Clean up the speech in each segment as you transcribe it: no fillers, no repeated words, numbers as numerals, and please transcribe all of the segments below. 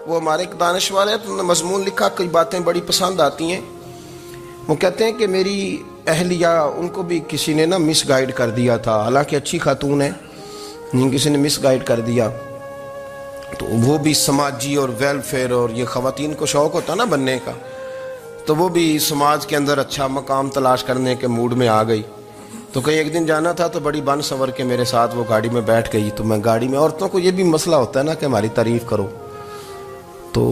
وہ ہمارے ایک دانش والے ہیں، تو انہوں نے مضمون لکھا، کئی باتیں بڑی پسند آتی ہیں۔ وہ کہتے ہیں کہ میری اہلیہ، ان کو بھی کسی نے نا مس گائیڈ کر دیا تھا، حالانکہ اچھی خاتون ہے، کسی نے مس گائیڈ کر دیا، تو وہ بھی سماجی اور ویلفیئر، اور یہ خواتین کو شوق ہوتا نا بننے کا، تو وہ بھی سماج کے اندر اچھا مقام تلاش کرنے کے موڈ میں آ گئی۔ تو کہیں ایک دن جانا تھا تو بڑی بن سنور کے میرے ساتھ وہ گاڑی میں بیٹھ گئی، تو میں گاڑی میں، عورتوں کو یہ بھی مسئلہ ہوتا ہے نا کہ ہماری تعریف کرو، تو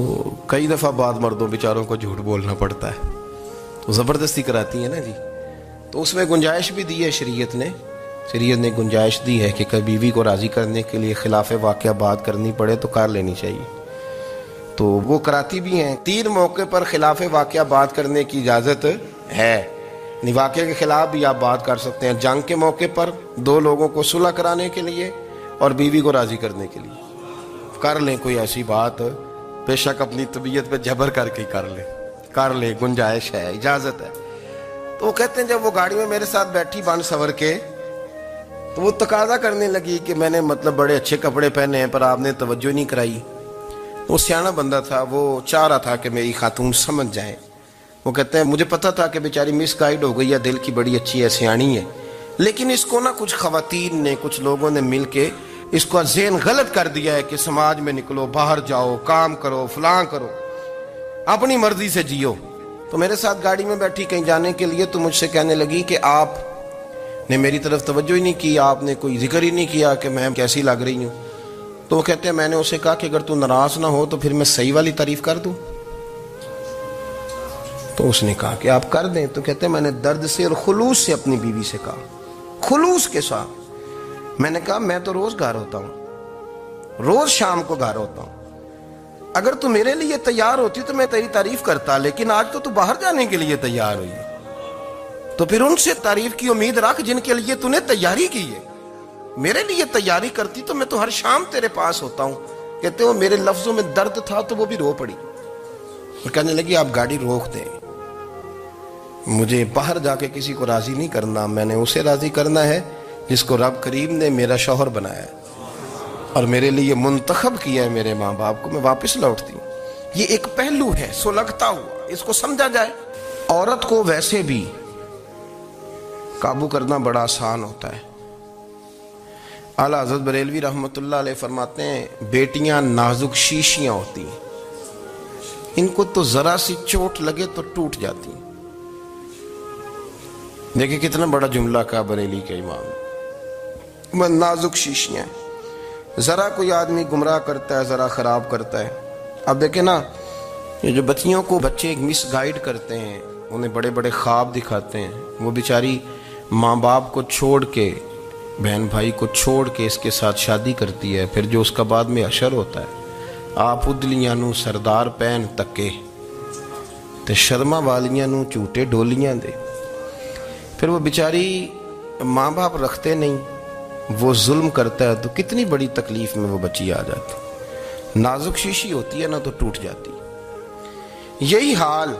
کئی دفعہ بعض مردوں بیچاروں کو جھوٹ بولنا پڑتا ہے، تو زبردستی کراتی ہیں نا جی۔ تو اس میں گنجائش بھی دی ہے شریعت نے گنجائش دی ہے کہ کبھی بیوی کو راضی کرنے کے لیے خلاف واقعہ بات کرنی پڑے تو کر لینی چاہیے، تو وہ کراتی بھی ہیں۔ 3 موقع پر خلاف واقعہ بات کرنے کی اجازت ہے، واقعے کے خلاف بھی آپ بات کر سکتے ہیں، جنگ کے موقع پر، 2 لوگوں کو صلح کرانے کے لیے، اور بیوی کو راضی کرنے کے لیے کر لیں کوئی ایسی بات، بے شک اپنی طبیعت پہ جبر کر کے کر لیں، گنجائش ہے، اجازت ہے۔ تو وہ کہتے ہیں جب وہ گاڑی میں میرے ساتھ بیٹھی بن سنور کے، تو وہ تقاضا کرنے لگی کہ میں نے مطلب بڑے اچھے کپڑے پہنے ہیں پر آپ نے توجہ نہیں کرائی۔ وہ سیاںا بندہ تھا، وہ چاہ رہا تھا کہ میری خاتون سمجھ جائیں۔ وہ کہتے ہیں مجھے پتا تھا کہ بیچاری مس گائیڈ ہو گئی ہے، دل کی بڑی اچھی ہے، سیاਣੀ ہے، لیکن اس کو نا کچھ خواتین نے، کچھ لوگوں نے مل کے اس کو ذہن غلط کر دیا ہے کہ سماج میں نکلو، باہر جاؤ، کام کرو، فلاں کرو، اپنی مرضی سے جیو۔ تو میرے ساتھ گاڑی میں بیٹھی کہیں جانے کے لیے، تو مجھ سے کہنے لگی کہ آپ نے میری طرف توجہ ہی نہیں کی، آپ نے کوئی ذکر ہی نہیں کیا کہ میں کیسی لگ رہی ہوں۔ تو وہ کہتے ہیں میں نے اسے کہا کہ اگر تو ناراض نہ ہو تو پھر میں صحیح والی تعریف کر دوں۔ تو اس نے کہا کہ آپ کر دیں۔ تو کہتے ہیں میں نے درد سے اور خلوص سے اپنی بیوی سے کہا، خلوص کے ساتھ میں نے کہا میں تو روز گھر ہوتا ہوں، روز شام کو گھر ہوتا ہوں، اگر تو میرے لیے تیار ہوتی تو میں تیری تعریف کرتا، لیکن آج تو باہر جانے کے لیے تیار ہوئی، تو پھر ان سے تعریف کی امید رکھ جن کے لیے تو نے تیاری کی ہے۔ میرے لیے تیاری کرتی تو میں تو ہر شام تیرے پاس ہوتا ہوں۔ کہتے ہو میرے لفظوں میں درد تھا تو وہ بھی رو پڑی، اور کہنے لگی آپ گاڑی روک دیں، مجھے باہر جا کے کسی کو راضی نہیں کرنا، میں نے اسے راضی کرنا ہے جس کو رب کریم نے میرا شوہر بنایا ہے اور میرے لیے منتخب کیا ہے، میرے ماں باپ کو۔ میں واپس لوٹتی ہوں۔ یہ ایک پہلو ہے سلگتا ہوا، اس کو سمجھا جائے۔ عورت کو ویسے بھی قابو کرنا بڑا آسان ہوتا ہے۔ اعلیٰ حضرت بریلوی رحمۃ اللہ علیہ فرماتے ہیں بیٹیاں نازک شیشیاں ہوتی ہیں، ان کو تو ذرا سی چوٹ لگے تو ٹوٹ جاتی ہیں۔ دیکھیں کتنا بڑا جملہ کہا بریلی کے امام، وہ نازک شیشیاں ہیں، ذرا کوئی آدمی گمراہ کرتا ہے، ذرا خراب کرتا ہے۔ اب دیکھیں نا، یہ جو بچیوں کو بچے مس گائیڈ کرتے ہیں، انہیں بڑے بڑے خواب دکھاتے ہیں، وہ بیچاری ماں باپ کو چھوڑ کے، بہن بھائی کو چھوڑ کے اس کے ساتھ شادی کرتی ہے، پھر جو اس کا بعد میں حشر ہوتا ہے، آپ ادلیاں نو سردار پہن تکے تے شرما والیاں نو جھوٹے ڈولیاں دے۔ پھر وہ بیچاری ماں باپ رکھتے نہیں، وہ ظلم کرتا ہے، تو کتنی بڑی تکلیف میں وہ بچی آ جاتی، نازک شیشی ہوتی ہے نا تو ٹوٹ جاتی۔ یہی حال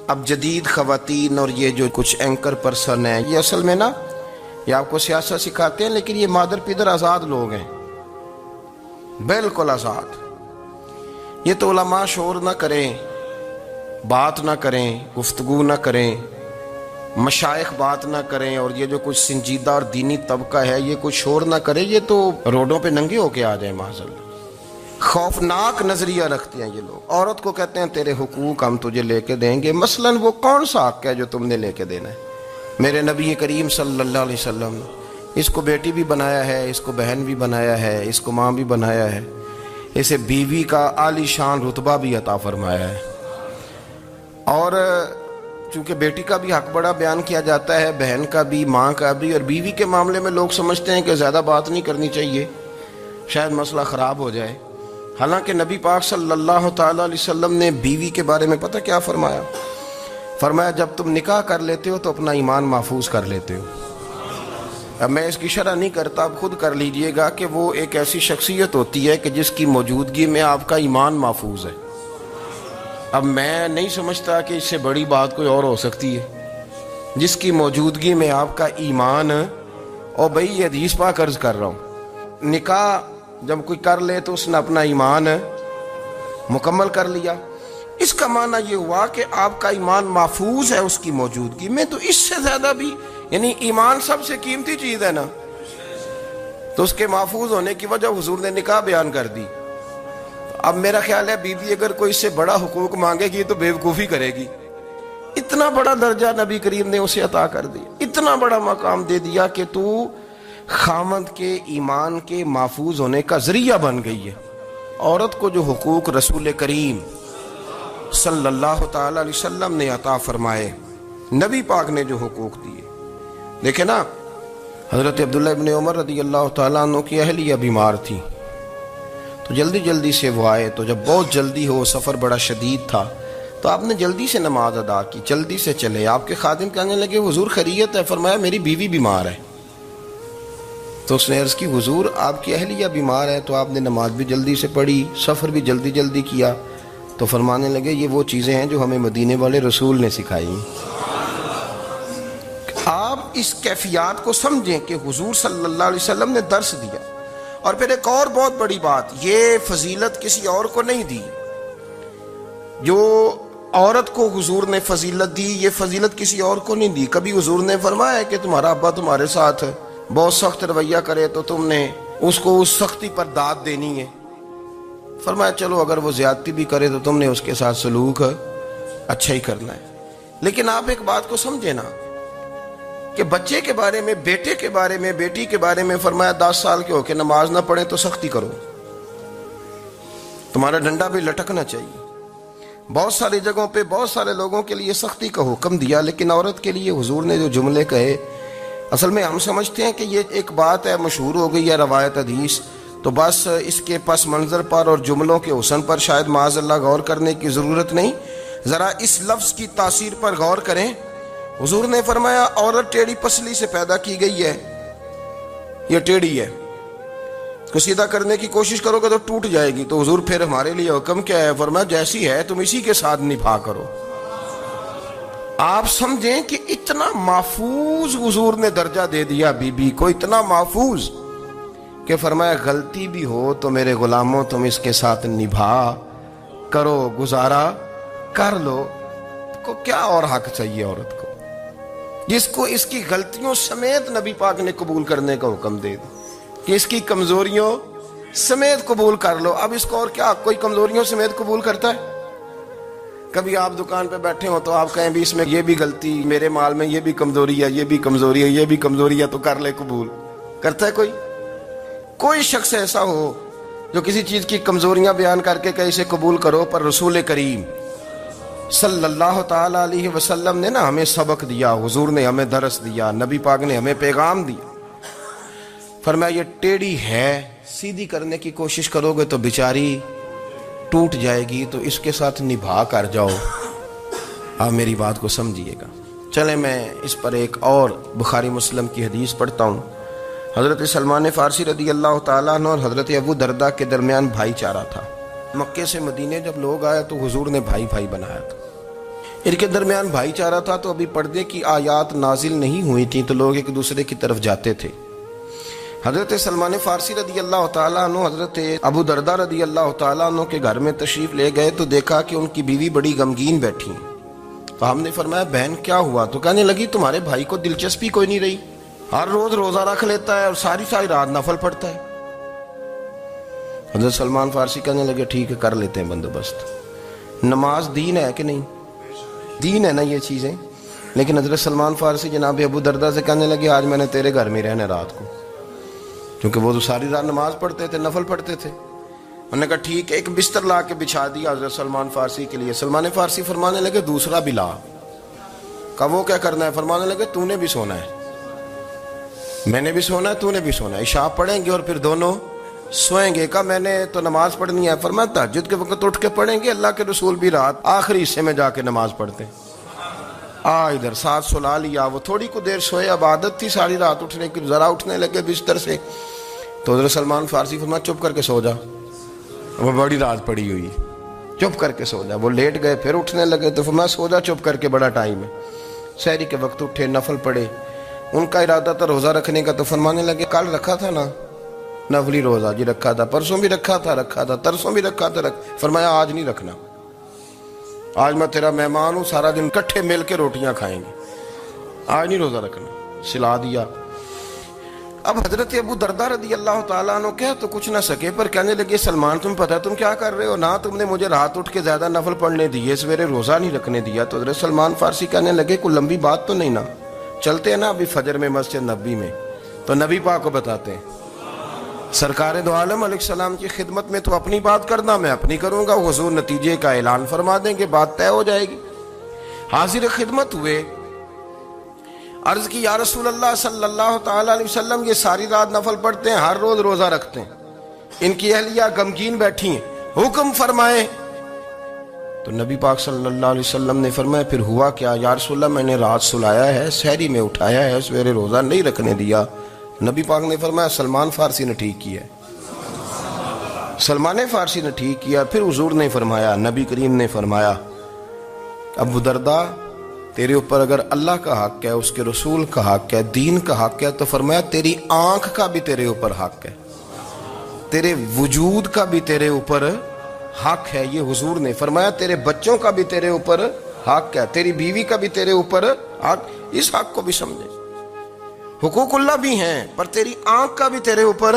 اب جدید خواتین اور یہ جو کچھ اینکر پرسن ہیں، یہ اصل میں نا یہ آپ کو سیاست سکھاتے ہیں، لیکن یہ مادر پیدر آزاد لوگ ہیں، بالکل آزاد۔ یہ تو علماء شور نہ کریں، بات نہ کریں، گفتگو نہ کریں، مشائخ بات نہ کریں، اور یہ جو کچھ سنجیدہ اور دینی طبقہ ہے یہ کچھ شور نہ کرے، یہ تو روڈوں پہ ننگے ہو کے آ جائیں معاذاللہ۔ خوفناک نظریہ رکھتے ہیں یہ لوگ۔ عورت کو کہتے ہیں تیرے حقوق ہم تجھے لے کے دیں گے، مثلاً وہ کون سا حق ہے جو تم نے لے کے دینا ہے؟ میرے نبی کریم صلی اللہ علیہ وسلم نے اس کو بیٹی بھی بنایا ہے، اس کو بہن بھی بنایا ہے، اس کو ماں بھی بنایا ہے، اسے بیوی کا عالی شان رتبہ بھی عطا فرمایا ہے۔ اور چونکہ بیٹی کا بھی حق بڑا بیان کیا جاتا ہے، بہن کا بھی، ماں کا بھی، اور بیوی کے معاملے میں لوگ سمجھتے ہیں کہ زیادہ بات نہیں کرنی چاہیے، شاید مسئلہ خراب ہو جائے۔ حالانکہ نبی پاک صلی اللہ تعالیٰ علیہ وسلم نے بیوی کے بارے میں پتہ کیا فرمایا؟ فرمایا جب تم نکاح کر لیتے ہو تو اپنا ایمان محفوظ کر لیتے ہو۔ اب میں اس کی شرح نہیں کرتا، اب خود کر لیجئے گا کہ وہ ایک ایسی شخصیت ہوتی ہے کہ جس کی موجودگی میں آپ کا ایمان محفوظ ہے۔ اب میں نہیں سمجھتا کہ اس سے بڑی بات کوئی اور ہو سکتی ہے، جس کی موجودگی میں آپ کا ایمان، اور بھئی یہ حدیث پاک عرض کر رہا ہوں، نکاح جب کوئی کر لے تو اس نے اپنا ایمان مکمل کر لیا. اس کا معنی یہ ہوا کہ آپ کا ایمان محفوظ ہے اس کی موجودگی میں. تو اس سے زیادہ بھی یعنی ایمان سب سے قیمتی چیز ہے نا, تو اس کے محفوظ ہونے کی وجہ حضور نے نکاح بیان کر دی. اب میرا خیال ہے بی بی اگر کوئی اس سے بڑا حقوق مانگے گی تو بے وقوفی کرے گی. اتنا بڑا درجہ نبی کریم نے اسے عطا کر دیا, اتنا بڑا مقام دے دیا کہ تو خامند کے ایمان کے محفوظ ہونے کا ذریعہ بن گئی ہے. عورت کو جو حقوق رسول کریم صلی اللہ تعالی علیہ وسلم نے عطا فرمائے, نبی پاک نے جو حقوق دیے. دیکھیں نا, حضرت عبداللہ ابن عمر رضی اللہ تعالیٰ عنہ کی اہلیہ بیمار تھی, تو جلدی جلدی سے وہ آئے. تو جب بہت جلدی ہو, سفر بڑا شدید تھا, تو آپ نے جلدی سے نماز ادا کی, جلدی سے چلے. آپ کے خادم کہنے لگے حضور خیریت ہے؟ فرمایا میری بیوی بیمار ہے. تو اس نے عرض کی حضور آپ کی اہلیہ بیمار ہے. تو آپ نے نماز بھی جلدی سے پڑھی, سفر بھی جلدی جلدی کیا. تو فرمانے لگے یہ وہ چیزیں ہیں جو ہمیں مدینے والے رسول نے سکھائی. آپ اس کیفیات کو سمجھیں کہ حضور صلی اللہ علیہ وسلم نے درس دیا. اور پھر ایک اور بہت بڑی بات, یہ فضیلت کسی اور کو نہیں دی. جو عورت کو حضور نے فضیلت دی, یہ فضیلت کسی اور کو نہیں دی. کبھی حضور نے فرمایا کہ تمہارا ابا تمہارے ساتھ بہت سخت رویہ کرے تو تم نے اس کو اس سختی پر داد دینی ہے. فرمایا چلو اگر وہ زیادتی بھی کرے تو تم نے اس کے ساتھ سلوک اچھا ہی کرنا ہے. لیکن آپ ایک بات کو سمجھے نا کہ بچے کے بارے میں, بیٹے کے بارے میں, بیٹی کے بارے میں فرمایا 10 سال کے ہو کے نماز نہ پڑھے تو سختی کرو, تمہارا ڈنڈا بھی لٹکنا چاہیے. بہت ساری جگہوں پہ بہت سارے لوگوں کے لیے سختی کا حکم دیا, لیکن عورت کے لیے حضور نے جو جملے کہے, اصل میں ہم سمجھتے ہیں کہ یہ ایک بات ہے, مشہور ہو گئی ہے روایت حدیث, تو بس اس کے پس منظر پر اور جملوں کے حسن پر شاید معاذ اللہ غور کرنے کی ضرورت نہیں. ذرا اس لفظ کی تاثیر پر غور کریں. حضور نے فرمایا عورت ٹیڑھی پسلی سے پیدا کی گئی ہے, یہ ٹیڑھی ہے, کو سیدھا کرنے کی کوشش کرو گے تو ٹوٹ جائے گی. تو حضور پھر ہمارے لیے حکم کیا ہے؟ فرمایا جیسی ہے تم اسی کے ساتھ نبھا کرو. آپ سمجھیں کہ اتنا محفوظ حضور نے درجہ دے دیا بی بی کو, اتنا محفوظ کہ فرمایا غلطی بھی ہو تو میرے غلاموں تم اس کے ساتھ نبھا کرو, گزارا کر لو. کو کیا اور حق چاہیے عورت کو, جس کو اس کی غلطیوں سمیت نبی پاک نے قبول کرنے کا حکم دے دی کہ اس کی کمزوریوں سمیت قبول کر لو. اب اس کو اور کیا, کوئی کمزوریوں سمیت قبول کرتا ہے؟ کبھی آپ دکان پہ بیٹھے ہو تو آپ کہیں بھی اس میں یہ بھی غلطی, میرے مال میں یہ بھی کمزوری ہے, یہ بھی کمزوری ہے, یہ بھی کمزوری ہے, تو کر لے قبول. کرتا ہے کوئی؟ کوئی شخص ایسا ہو جو کسی چیز کی کمزوریاں بیان کر کے کہ اسے قبول کرو؟ پر رسول کریم صلی اللہ تعالی علیہ وسلم نے نا ہمیں سبق دیا, حضور نے ہمیں درس دیا, نبی پاک نے ہمیں پیغام دیا. فرمایا یہ ٹیڑھی ہے, سیدھی کرنے کی کوشش کرو گے تو بیچاری ٹوٹ جائے گی, تو اس کے ساتھ نبھا کر جاؤ. آپ میری بات کو سمجھیے گا. چلیں میں اس پر ایک اور بخاری مسلم کی حدیث پڑھتا ہوں. حضرت سلمان فارسی رضی اللہ تعالیٰ عنہ اور حضرت ابو دردہ کے درمیان بھائی چارہ تھا. مکے سے مدینے جب لوگ آئے تو حضور نے بھائی بھائی بنایا تھا. ان کے درمیان بھائی چارہ تھا, تو ابھی پردے کی آیات نازل نہیں ہوئی تھیں, تو لوگ ایک دوسرے کی طرف جاتے تھے. حضرت سلمان فارسی رضی اللہ تعالیٰ عنہ حضرت ابو دردہ رضی اللہ تعالیٰ عنہ کے گھر میں تشریف لے گئے, تو دیکھا کہ ان کی بیوی بڑی غمگین بیٹھی. تو ہم نے فرمایا بہن کیا ہوا؟ تو کہنے لگی تمہارے بھائی کو دلچسپی کوئی نہیں رہی, ہر روز روزہ رکھ لیتا ہے اور ساری رات نفل پڑھتا ہے. حضرت سلمان فارسی کہنے لگے ٹھیک ہے کر لیتے ہیں بندوبست. نماز دین ہے کہ نہیں؟ دین ہے نا یہ چیزیں. لیکن حضرت سلمان فارسی جناب ابو دردہ سے کہنے لگے آج میں نے تیرے گھر میں رہنا رات کو, کیونکہ وہ تو ساری رات نماز پڑھتے تھے, نفل پڑھتے تھے. انہوں نے کہا ٹھیک ہے, ایک بستر لا کے بچھا دیا حضرت سلمان فارسی کے لیے. سلمان فارسی فرمانے لگے دوسرا بھی لا. کہا وہ کیا کرنا ہے؟ فرمانے لگے تو نے بھی سونا ہے, میں نے بھی سونا ہے, تو نے بھی سونا ہے. عشاء پڑھیں گے اور پھر دونوں سوئیں گے. کہا میں نے تو نماز پڑھنی ہے. فرمایا تہجد کے وقت اٹھ کے پڑھیں گے, اللہ کے رسول بھی رات آخری حصے میں جا کے نماز پڑھتے. ادھر ساتھ سلا لیا. وہ تھوڑی کو دیر سوئے, اب عادت تھی ساری رات اٹھنے کی, ذرا اٹھنے لگے بستر سے. تو حضرت سلمان فارسی فرمایا چپ کر کے سو جا, وہ بڑی رات پڑی ہوئی, چپ کر کے سو جا. وہ لیٹ گئے, پھر اٹھنے لگے. تو فرمایا سو جا چپ کر کے, بڑا ٹائم ہے. سحری کے وقت اٹھے, نفل پڑھے. ان کا ارادہ تھا روزہ رکھنے کا, تو فرمانے لگے کل رکھا تھا نا, نفلی روزہ جی رکھا تھا، پرسوں بھی رکھا تھا، ترسوں بھی رکھا تھا، فرمایا آج نہیں رکھنا، آج میں تیرا مہمان ہوں، سارا دن کٹھے مل کے روٹیاں کھائیں گے، آج نہیں روزہ رکھنا، سلا دیا۔ اب حضرت ابو دردہ رضی اللہ تعالیٰ عنہ کہہ تو کچھ نہ سکے، پر کہنے لگے سلمان تم پتہ تم کیا کر رہے ہو، نہ تم نے مجھے رات اٹھ کے زیادہ نفل پڑھنے دیے، سویرے روزہ نہیں رکھنے دیا۔ تو حضرت سلمان فارسی کہنے لگے کوئی لمبی بات تو نہیں نا، چلتے ہیں نا ابھی فجر میں مسجد نبی میں، تو نبی پاک کو بتاتے ہیں سرکار دو عالم علیہ السلام کی خدمت میں تو اپنی بات کرنا، میں اپنی کروں گا، حضور نتیجے کا اعلان فرما دیں گے، بات طے ہو جائے گی۔ حاضر خدمت ہوئے، عرض کی یا رسول اللہ صلی اللہ تعالیٰ علیہ وسلم یہ ساری رات نفل پڑھتے ہیں، ہر روز روزہ رکھتے ہیں، ان کی اہلیہ غمگین بیٹھی ہیں، حکم فرمائیں۔ تو نبی پاک صلی اللہ علیہ وسلم نے فرمایا پھر ہوا کیا؟ یا رسول اللہ میں نے رات سلایا ہے، سحری میں اٹھایا ہے، سویرے روزہ نہیں رکھنے دیا۔ نبی پاک نے فرمایا سلمان فارسی نے ٹھیک کیا، سلمان فارسی نے ٹھیک کیا۔ پھر حضور نے فرمایا، نبی کریم نے فرمایا ابو دردہ تیرے اوپر اگر اللہ کا حق ہے، اس کے رسول کا حق ہے، دین کا حق ہے، تو فرمایا تیری آنکھ کا بھی تیرے اوپر حق ہے، تیرے وجود کا بھی تیرے اوپر حق ہے۔ یہ حضور نے فرمایا تیرے بچوں کا بھی تیرے اوپر حق ہے، تیری بیوی کا بھی تیرے اوپر حق۔ اس حق کو بھی سمجھے، حقوق اللہ بھی ہیں، پر تیری آنکھ کا بھی تیرے اوپر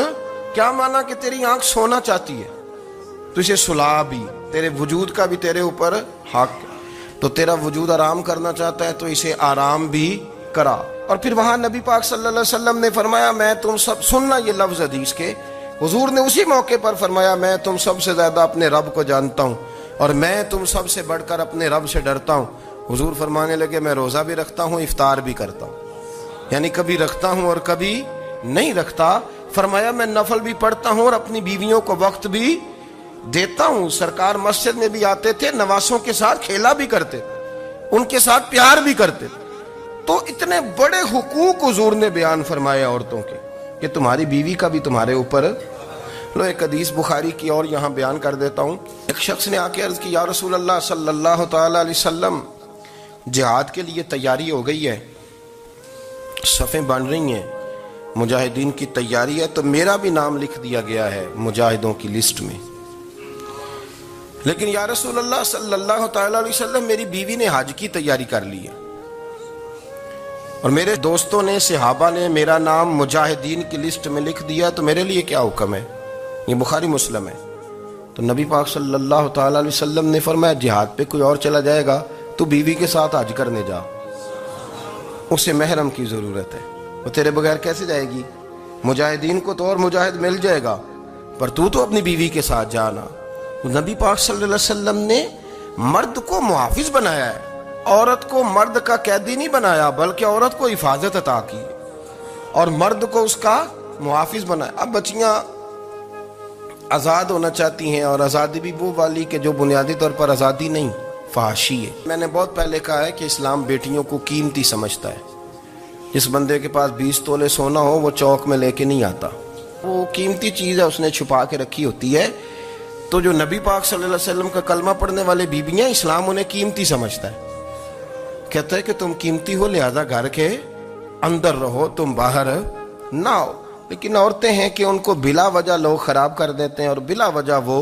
کیا مانا کہ تیری آنکھ سونا چاہتی ہے تو اسے سلا بھی، تیرے وجود کا بھی تیرے اوپر حق ہے، تو تیرا وجود آرام کرنا چاہتا ہے تو اسے آرام بھی کرا۔ اور پھر وہاں نبی پاک صلی اللہ علیہ وسلم نے فرمایا میں تم سب، سننا یہ لفظ حدیث کے، حضور نے اسی موقع پر فرمایا میں تم سب سے زیادہ اپنے رب کو جانتا ہوں اور میں تم سب سے بڑھ کر اپنے رب سے ڈرتا ہوں۔ حضور فرمانے لگے میں روزہ بھی رکھتا ہوں، افطار بھی کرتا ہوں، یعنی کبھی رکھتا ہوں اور کبھی نہیں رکھتا۔ فرمایا میں نفل بھی پڑھتا ہوں اور اپنی بیویوں کو وقت بھی دیتا ہوں۔ سرکار مسجد میں بھی آتے تھے، نواسوں کے ساتھ کھیلا بھی کرتے، ان کے ساتھ پیار بھی کرتے۔ تو اتنے بڑے حقوق حضور نے بیان فرمائے عورتوں کے کہ تمہاری بیوی کا بھی تمہارے اوپر۔ لو ایک حدیث بخاری کی اور یہاں بیان کر دیتا ہوں۔ ایک شخص نے آ کے عرض کی یا رسول اللہ صلی اللہ تعالی علیہ وسلم جہاد کے لیے تیاری ہو گئی ہے، صفیں بن رہی ہیں، مجاہدین کی تیاری ہے، تو میرا بھی نام لکھ دیا گیا ہے مجاہدوں کی لسٹ میں، لیکن یا رسول اللہ صلی اللہ تعالی علیہ وسلم میری بیوی نے حج کی تیاری کر لی ہے اور میرے دوستوں نے، صحابہ نے میرا نام مجاہدین کی لسٹ میں لکھ دیا، تو میرے لیے کیا حکم ہے؟ یہ بخاری مسلم ہے۔ تو نبی پاک صلی اللہ تعالی علیہ وسلم نے فرمایا جہاد پہ کوئی اور چلا جائے گا تو بیوی کے ساتھ حج کرنے جا، اسے محرم کی ضرورت ہے، وہ تیرے بغیر کیسے جائے گی؟ مجاہدین کو تو اور مجاہد مل جائے گا، پر تو اپنی بیوی کے ساتھ جانا۔ نبی پاک صلی اللہ علیہ وسلم نے مرد کو محافظ بنایا ہے، عورت کو مرد کا قیدی نہیں بنایا، بلکہ عورت کو حفاظت عطا کی اور مرد کو اس کا محافظ بنایا۔ اب بچیاں آزاد ہونا چاہتی ہیں، اور آزادی بھی وہ والی کہ جو بنیادی طور پر آزادی نہیں، فحاشی ہے۔ میں نے بہت پہلے کہا ہے کہ اسلام بیٹیوں کو قیمتی سمجھتا ہے۔ جس بندے کے پاس 20 تولے سونا ہو وہ چوک میں لے کے نہیں آتا، وہ قیمتی چیز ہے، اس نے چھپا کے رکھی ہوتی ہے۔ تو جو نبی پاک صلی اللہ علیہ وسلم کا کلمہ پڑھنے والے بیویاں، اسلام انہیں قیمتی سمجھتا ہے، کہتا ہے کہ تم قیمتی ہو لہذا گھر کے اندر رہو، تم باہر نہ ہو۔ لیکن عورتیں ہیں کہ ان کو بلا وجہ لوگ خراب کر دیتے ہیں اور بلا وجہ وہ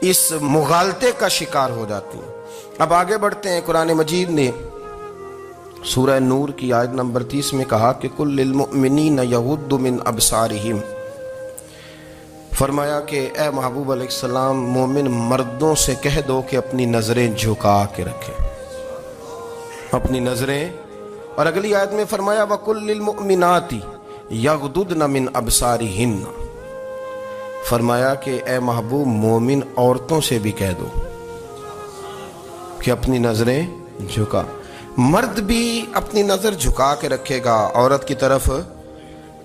اس مغالطے کا شکار ہو جاتی ہیں۔ اب آگے بڑھتے ہیں۔ قرآن مجید نے سورہ نور کی آیت نمبر 30 میں کہا کہ کل للمؤمنین یغضوا من ابصارہم، فرمایا کہ اے محبوب علیہ السلام مومن مردوں سے کہہ دو کہ اپنی نظریں جھکا کے رکھیں، اپنی نظریں۔ اور اگلی آیت میں فرمایا وَقُلْ لِلْمُؤْمِنَاتِ یغضضن من ابصارہن، فرمایا کہ اے محبوب مومن عورتوں سے بھی کہہ دو کہ اپنی نظریں جھکا۔ مرد بھی اپنی نظر جھکا کے رکھے گا عورت کی طرف،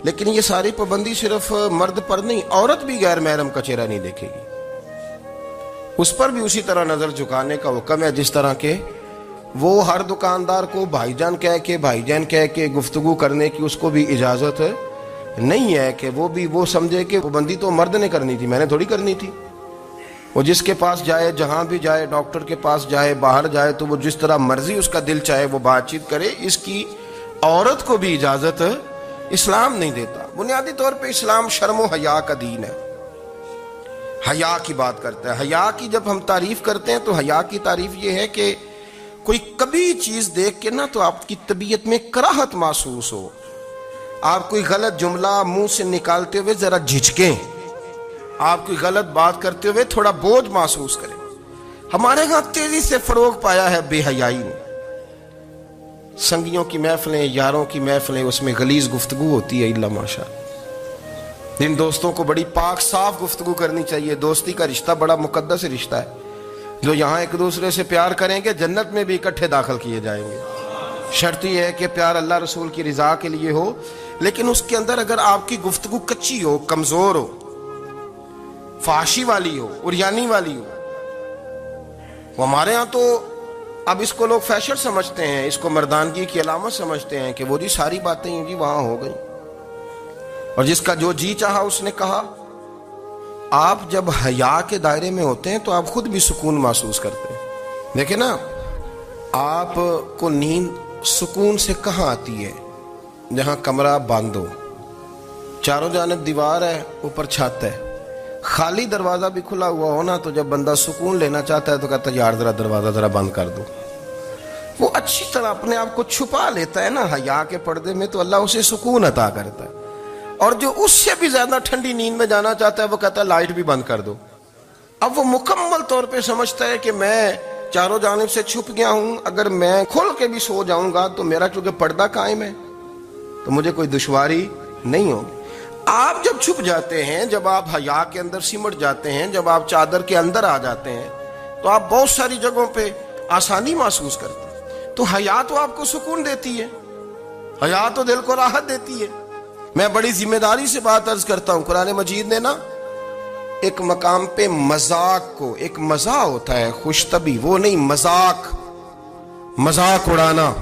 لیکن یہ ساری پابندی صرف مرد پر نہیں، عورت بھی غیر محرم کا چہرہ نہیں دیکھے گی، اس پر بھی اسی طرح نظر جھکانے کا حکم ہے جس طرح کہ وہ ہر دکاندار کو بھائی جان کہہ کے گفتگو کرنے کی اس کو بھی اجازت نہیں ہے کہ وہ سمجھے کہ پابندی تو مرد نے کرنی تھی، میں نے تھوڑی کرنی تھی۔ وہ جس کے پاس جائے، جہاں بھی جائے، ڈاکٹر کے پاس جائے، باہر جائے، تو وہ جس طرح مرضی اس کا دل چاہے وہ بات چیت کرے، اس کی عورت کو بھی اجازت اسلام نہیں دیتا. بنیادی طور پہ اسلام شرم و حیا کا دین ہے. حیا کی بات کرتا ہے. حیا کی جب ہم تعریف کرتے ہیں تو حیا کی تعریف یہ ہے کہ کوئی کبھی چیز دیکھ کے نا تو آپ کی طبیعت میں کراہت محسوس ہو, آپ کوئی غلط جملہ منہ سے نکالتے ہوئے ذرا جھجکیں, آپ کوئی غلط بات کرتے ہوئے تھوڑا بوجھ محسوس کریں. ہمارے ہاں تیزی سے فروغ پایا ہے بے حیائی نے. سنگیوں کی محفلیں, یاروں کی محفلیں, اس میں غلیظ گفتگو ہوتی ہے. الا ماشاء اللہ, ان دوستوں کو بڑی پاک صاف گفتگو کرنی چاہیے. دوستی کا رشتہ بڑا مقدس رشتہ ہے. جو یہاں ایک دوسرے سے پیار کریں گے جنت میں بھی اکٹھے داخل کیے جائیں گے. شرط یہ ہے کہ پیار اللہ رسول کی رضا کے لیے ہو, لیکن اس کے اندر اگر آپ کی گفتگو کچی ہو, کمزور ہو, فحاشی والی ہو, عریانی والی ہو. وہ ہمارے ہاں تو اب اس کو لوگ فیشن سمجھتے ہیں, اس کو مردانگی کی علامت سمجھتے ہیں کہ وہ جی ساری باتیں جی وہاں ہو گئی, اور جس کا جو جی چاہا اس نے کہا. آپ جب حیا کے دائرے میں ہوتے ہیں تو آپ خود بھی سکون محسوس کرتے ہیں. دیکھیں نا, آپ کو نیند سکون سے کہاں آتی ہے؟ جہاں کمرہ بند ہو, چاروں جانب دیوار ہے, اوپر چھت ہے, خالی دروازہ بھی کھلا ہوا ہونا تو جب بندہ سکون لینا چاہتا ہے تو کہتا ہے یار ذرا دروازہ ذرا بند کر دو. وہ اچھی طرح اپنے آپ کو چھپا لیتا ہے نا حیا کے پردے میں, تو اللہ اسے سکون عطا کرتا ہے. اور جو اس سے بھی زیادہ ٹھنڈی نیند میں جانا چاہتا ہے وہ کہتا ہے لائٹ بھی بند کر دو. اب وہ مکمل طور پہ سمجھتا ہے کہ میں چاروں جانب سے چھپ گیا ہوں, اگر میں کھل کے بھی سو جاؤں گا تو میرا چونکہ پردہ قائم ہے تو مجھے کوئی دشواری نہیں ہوگی. آپ جب چھپ جاتے ہیں, جب آپ حیا کے اندر سمٹ جاتے ہیں, جب آپ چادر کے اندر آ جاتے ہیں تو آپ بہت ساری جگہوں پہ آسانی محسوس کرتے ہیں. تو حیا تو آپ کو سکون دیتی ہے, حیا تو دل کو راحت دیتی ہے. میں بڑی ذمہ داری سے بات عرض کرتا ہوں, قرآن مجید نے نا ایک مقام پہ مذاق کو, ایک مزہ ہوتا ہے خوش طبی, وہ نہیں مذاق, مذاق اڑانا.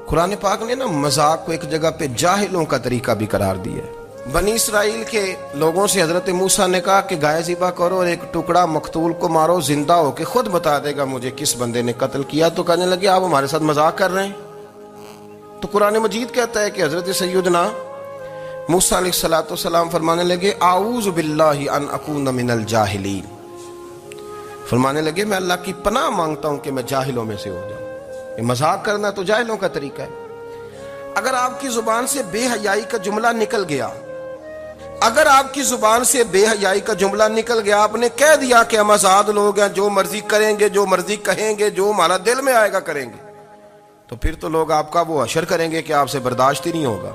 قرآن پاک نے نا مذاق کو ایک جگہ پہ جاہلوں کا طریقہ بھی قرار دیا ہے. بنی اسرائیل کے لوگوں سے حضرت موسیٰ نے کہا کہ گائے ذبح کرو اور ایک ٹکڑا مقتول کو مارو, زندہ ہو کے خود بتا دے گا مجھے کس بندے نے قتل کیا. تو کہنے لگے آپ ہمارے ساتھ مذاق کر رہے ہیں. تو قرآن مجید کہتا ہے کہ حضرت سیدنا موسیٰ علیہ السلام فرمانے لگے اعوذ باللہ ان اکون من الجاہلین. فرمانے لگے میں اللہ کی پناہ مانگتا ہوں کہ میں جاہلوں میں سے ہو جاؤں. یہ مذاق کرنا تو جاہلوں کا طریقہ ہے. اگر آپ کی زبان سے بے حیائی کا جملہ نکل گیا, اگر آپ کی زبان سے بے حیائی کا جملہ نکل گیا, آپ نے کہہ دیا کہ ہم آزاد لوگ ہیں, جو مرضی کریں گے, جو مرضی کہیں گے, جو ہمارا دل میں آئے گا کریں گے, تو پھر تو لوگ آپ کا وہ حشر کریں گے کہ آپ سے برداشت ہی نہیں ہوگا.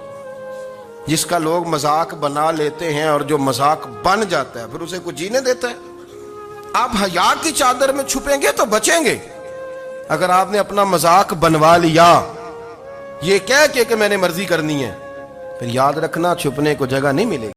جس کا لوگ مذاق بنا لیتے ہیں اور جو مذاق بن جاتا ہے پھر اسے کچھ جینے دیتا ہے. آپ حیا کی چادر میں چھپیں گے تو بچیں گے. اگر آپ نے اپنا مذاق بنوا لیا یہ کہہ کے کہ میں نے مرضی کرنی ہے, پھر یاد رکھنا چھپنے کو جگہ نہیں ملے گی.